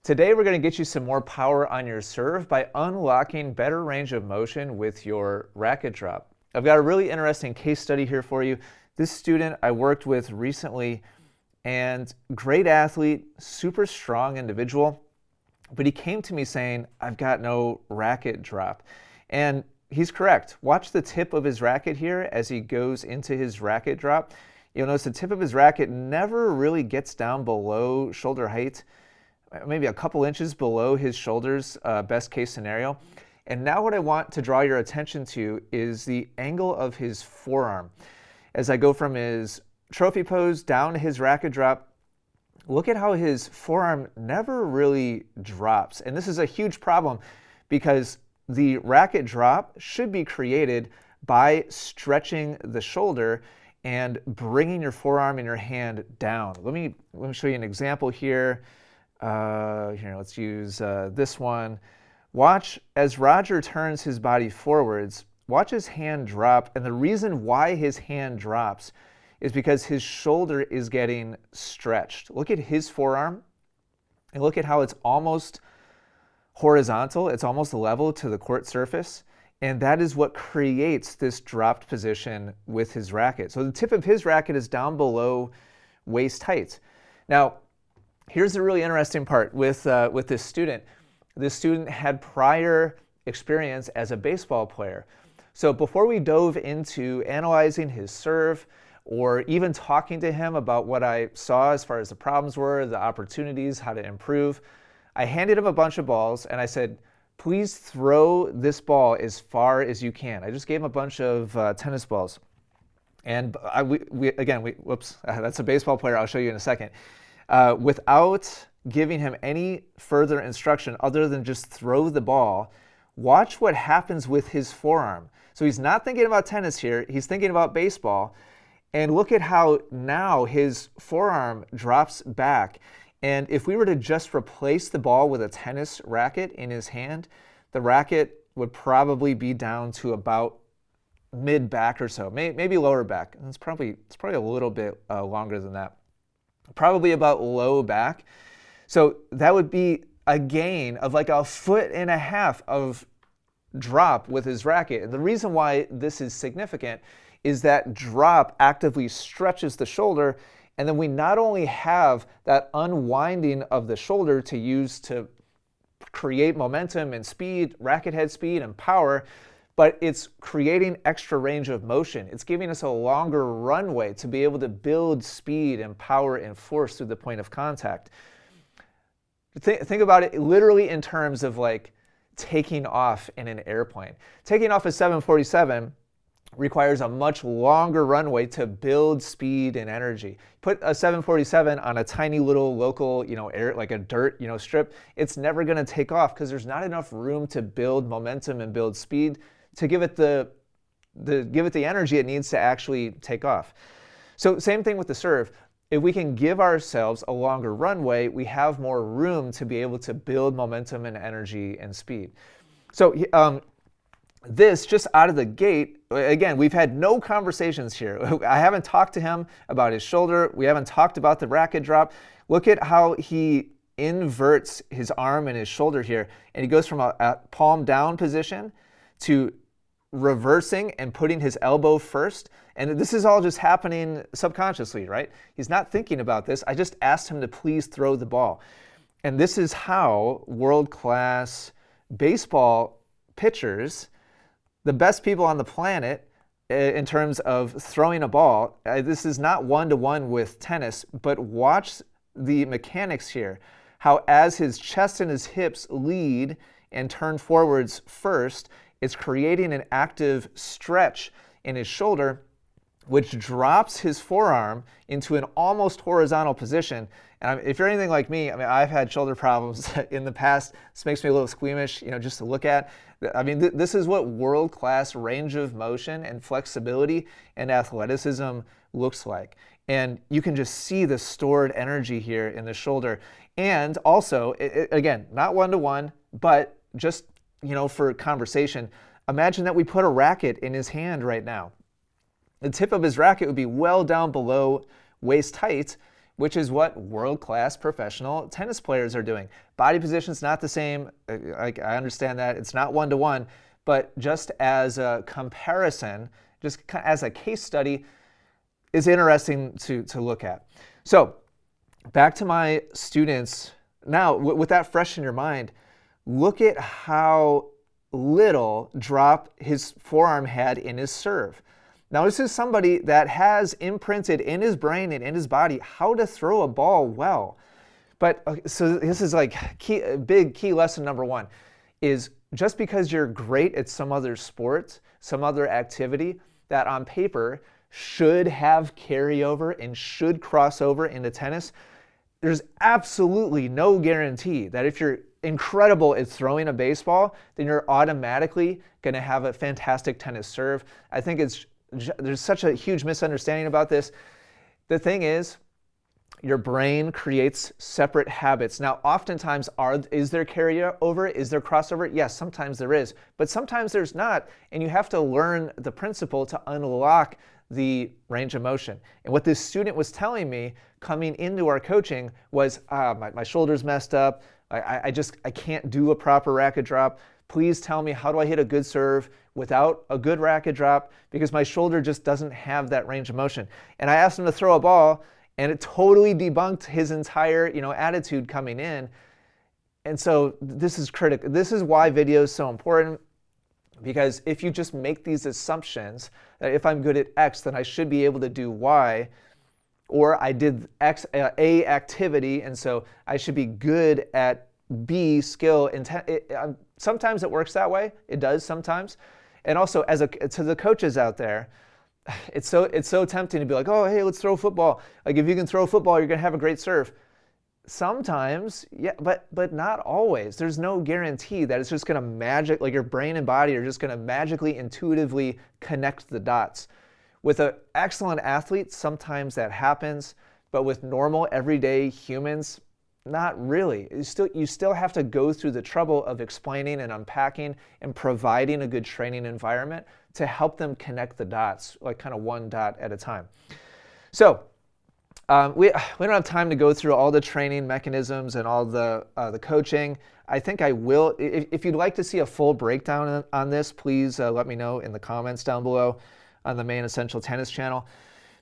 Today we're going to get you some more power on your serve by unlocking better range of motion with your racket drop. I've got a really interesting case study here for you. This student I worked with recently, and great athlete, super strong individual, but he came to me saying, I've got no racket drop. And he's correct. Watch the tip of his racket here as he goes into his racket drop. You'll notice the tip of his racket never really gets down below shoulder height, maybe a couple inches below his shoulders, best case scenario. And now what I want to draw your attention to is the angle of his forearm. As I go from his trophy pose down to his racket drop, look at how his forearm never really drops. And this is a huge problem because the racket drop should be created by stretching the shoulder and bringing your forearm and your hand down. Let me show you an example here. Let's use this one. Watch as Roger turns his body forwards. Watch his hand drop, and the reason why his hand drops is because his shoulder is getting stretched. Look at his forearm, and look at how it's almost horizontal. It's almost level to the court surface, and that is what creates this dropped position with his racket. So the tip of his racket is down below waist height. Now, here's the really interesting part with this student. This student had prior experience as a baseball player. So before we dove into analyzing his serve or even talking to him about what I saw as far as the problems were, the opportunities, how to improve, I handed him a bunch of balls and I said, please throw this ball as far as you can. I just gave him a bunch of tennis balls. And whoops, that's a baseball player. I'll show you in a second. Without giving him any further instruction other than just throw the ball, watch what happens with his forearm. So he's not thinking about tennis here, he's thinking about baseball. And look at how now his forearm drops back. And if we were to just replace the ball with a tennis racket in his hand, the racket would probably be down to about mid-back or so, maybe lower back. It's probably a little bit longer than that. Probably about low back. So that would be a gain of like 1.5 feet of drop with his racket. And the reason why this is significant is that drop actively stretches the shoulder, and then we not only have that unwinding of the shoulder to use to create momentum and speed, racket head speed and power, but it's creating extra range of motion. It's giving us a longer runway to be able to build speed and power and force through the point of contact. Think about it literally in terms of like taking off in an airplane. Taking off a 747 requires a much longer runway to build speed and energy. Put a 747 on a tiny little local, air, like a dirt, strip, it's never going to take off because there's not enough room to build momentum and build speed to give it the energy it needs to actually take off. So same thing with the serve. If we can give ourselves a longer runway, we have more room to be able to build momentum and energy and speed. So this just out of the gate, again, we've had no conversations here. I haven't talked to him about his shoulder. We haven't talked about the racket drop. Look at how he inverts his arm and his shoulder here, and he goes from a palm down position to reversing and putting his elbow first. And this is all just happening subconsciously, right? He's not thinking about this. I just asked him to please throw the ball. And this is how world-class baseball pitchers, the best people on the planet in terms of throwing a ball, this is not one-to-one with tennis, but watch the mechanics here. How as his chest and his hips lead and turn forwards first, it's creating an active stretch in his shoulder, which drops his forearm into an almost horizontal position. And if you're anything like me, I've had shoulder problems in the past. This makes me a little squeamish, just to look at. This is what world-class range of motion and flexibility and athleticism looks like. And you can just see the stored energy here in the shoulder. And also, again, not one-to-one, but just, for conversation, imagine that we put a racket in his hand right now. The tip of his racket would be well down below waist height. which is what world-class professional tennis players are doing. Body position's not the same. I understand that. It's not one-to-one, but just as a comparison, just as a case study, is interesting to look at. So back to my students. Now, with that fresh in your mind, look at how little drop his forearm had in his serve. Now, this is somebody that has imprinted in his brain and in his body how to throw a ball well. But so this is like big key lesson number one is just because you're great at some other sport, some other activity that on paper should have carryover and should cross over into tennis, there's absolutely no guarantee that if you're incredible at throwing a baseball, then you're automatically going to have a fantastic tennis serve. I think there's such a huge misunderstanding about this. The thing is, your brain creates separate habits. Now, oftentimes, is there carryover? Is there crossover? Yes, sometimes there is, but sometimes there's not, and you have to learn the principle to unlock the range of motion. And what this student was telling me coming into our coaching was, my shoulder's messed up. I can't do a proper racket drop. Please tell me, how do I hit a good serve without a good racket drop? Because my shoulder just doesn't have that range of motion. And I asked him to throw a ball, and it totally debunked his entire, attitude coming in. And so this is critical. This is why video is so important, because if you just make these assumptions that if I'm good at X, then I should be able to do Y, or I did X, A activity, and so I should be good at B skill. Sometimes it works that way. It does sometimes. And also, to the coaches out there, it's so tempting to be like, oh, hey, let's throw football. Like, if you can throw football, you're going to have a great serve. Sometimes, yeah, but not always. There's no guarantee that it's just going to like your brain and body are just going to magically, intuitively connect the dots. With an excellent athlete, sometimes that happens, but with normal, everyday humans, not really. You still have to go through the trouble of explaining and unpacking and providing a good training environment to help them connect the dots, like kind of one dot at a time. So we don't have time to go through all the training mechanisms and all the coaching. I think I will. If you'd like to see a full breakdown on this, please let me know in the comments down below on the main Essential Tennis channel.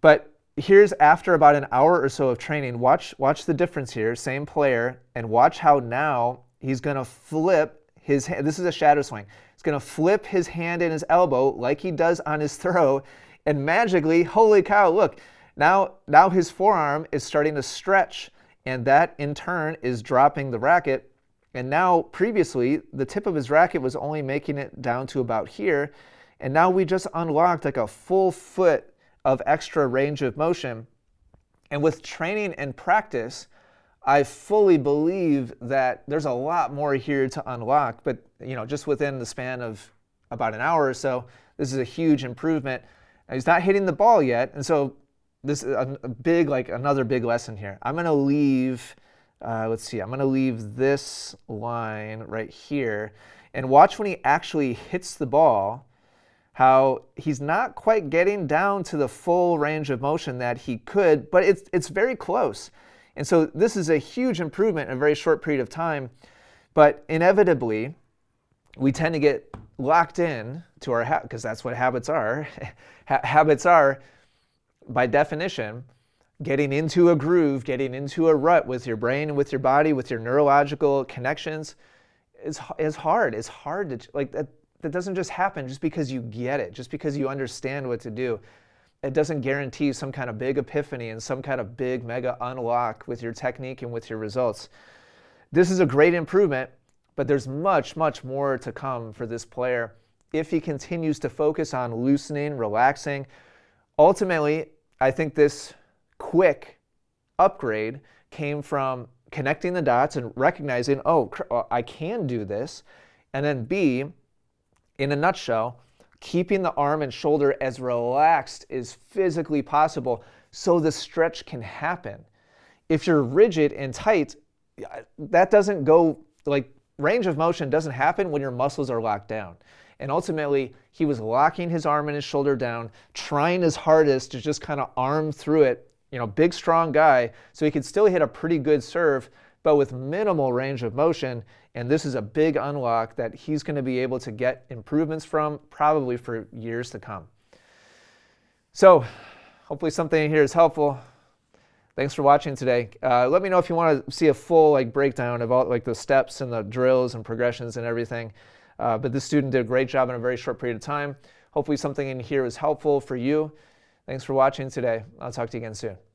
But here's after about an hour or so of training, watch the difference here, same player, and watch how now he's going to flip his hand. This is a shadow swing. He's going to flip his hand and his elbow like he does on his throw, and magically, holy cow, look, now his forearm is starting to stretch, and that in turn is dropping the racket. And now previously, the tip of his racket was only making it down to about here, and now we just unlocked like a full foot of extra range of motion. And with training and practice, I fully believe that there's a lot more here to unlock, but just within the span of about an hour or so, this is a huge improvement. Now, he's not hitting the ball yet, and so this is another big lesson here. I'm going to leave, let's see, I'm going to leave this line right here, and watch when he actually hits the ball, how he's not quite getting down to the full range of motion that he could, but it's very close. And so this is a huge improvement in a very short period of time, but inevitably, we tend to get locked in to our habits, because that's what habits are. Habits are, by definition, getting into a groove, getting into a rut with your brain and with your body, with your neurological connections is hard. It's hard to, like, that doesn't just happen just because you get it, just because you understand what to do. It doesn't guarantee some kind of big epiphany and some kind of big mega unlock with your technique and with your results. This is a great improvement, but there's much, much more to come for this player if he continues to focus on loosening, relaxing. Ultimately, I think this quick upgrade came from connecting the dots and recognizing, oh, I can do this. And then B, in a nutshell, keeping the arm and shoulder as relaxed as physically possible so the stretch can happen. If you're rigid and tight, that doesn't go, like, range of motion doesn't happen when your muscles are locked down. And ultimately, he was locking his arm and his shoulder down, trying his hardest to just kind of arm through it, big, strong guy, so he could still hit a pretty good serve, but with minimal range of motion. And this is a big unlock that he's going to be able to get improvements from probably for years to come. So hopefully something here is helpful. Thanks for watching today. Let me know if you want to see a full breakdown of all the steps and the drills and progressions and everything. But this student did a great job in a very short period of time. Hopefully something in here is helpful for you. Thanks for watching today. I'll talk to you again soon.